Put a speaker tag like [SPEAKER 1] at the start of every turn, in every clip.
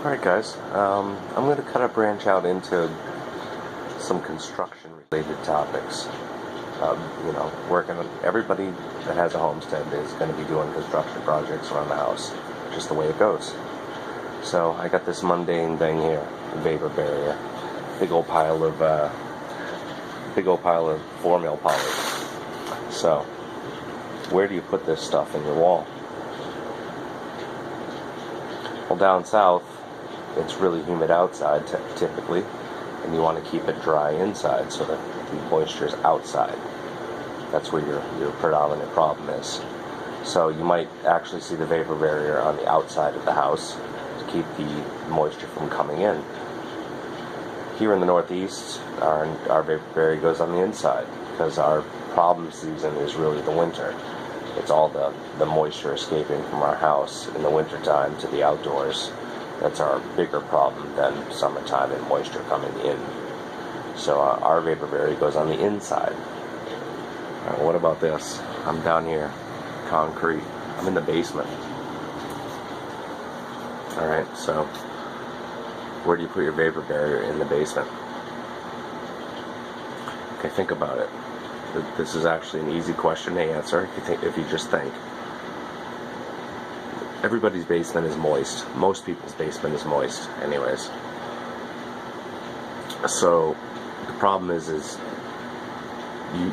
[SPEAKER 1] Alright guys, I'm going to kind of branch out into some construction related topics. Working on everybody that has a homestead is going to be doing construction projects around the house, just the way it goes. So I got this mundane thing here, a vapor barrier, big old pile of 4-mil poly. So where do you put this stuff in your wall? Well, down south, it's really humid outside typically, and you want to keep it dry inside so that the moisture is outside. That's where your predominant problem is. So you might actually see the vapor barrier on the outside of the house to keep the moisture from coming in. Here in the Northeast, our vapor barrier goes on the inside because our problem season is really the winter. It's all the moisture escaping from our house in the wintertime to the outdoors. That's our bigger problem than summertime and moisture coming in. So our vapor barrier goes on the inside. All right, what about this? I'm down here, concrete. I'm in the basement. All right, so where do you put your vapor barrier in the basement? Okay, think about it. This is actually an easy question to answer if you just think. Everybody's basement is moist. Most people's basement is moist anyways. So the problem is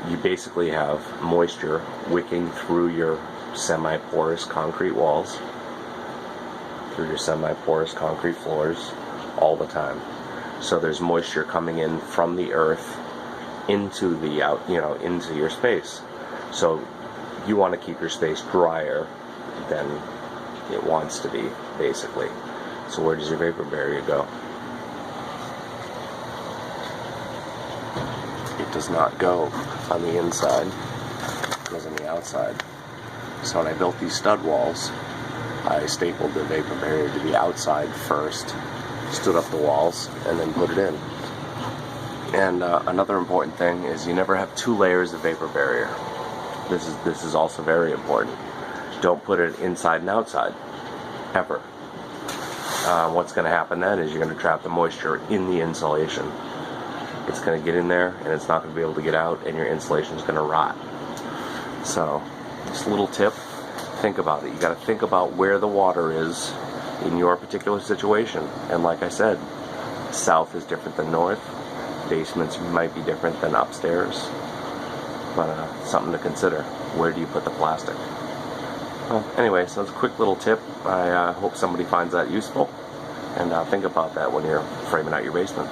[SPEAKER 1] you basically have moisture wicking through your semi-porous concrete walls, through your semi-porous concrete floors all the time. So there's moisture coming in from the earth into into your space. So you want to keep your space drier than it wants to be, basically. So where does your vapor barrier go? It does not go on the inside, it goes on the outside. So when I built these stud walls, I stapled the vapor barrier to the outside first, stood up the walls, and then put it in. And another important thing is you never have 2 layers of vapor barrier. This is also very important. Don't put it inside and outside, ever. What's going to happen then is you're going to trap the moisture in the insulation. It's going to get in there and it's not going to be able to get out, and your insulation is going to rot. So, just a little tip, think about it. You got to think about where the water is in your particular situation. And like I said, south is different than north. Basements might be different than upstairs. But something to consider. Where do you put the plastic? Well, anyway, so it's a quick little tip. I hope somebody finds that useful. And think about that when you're framing out your basement.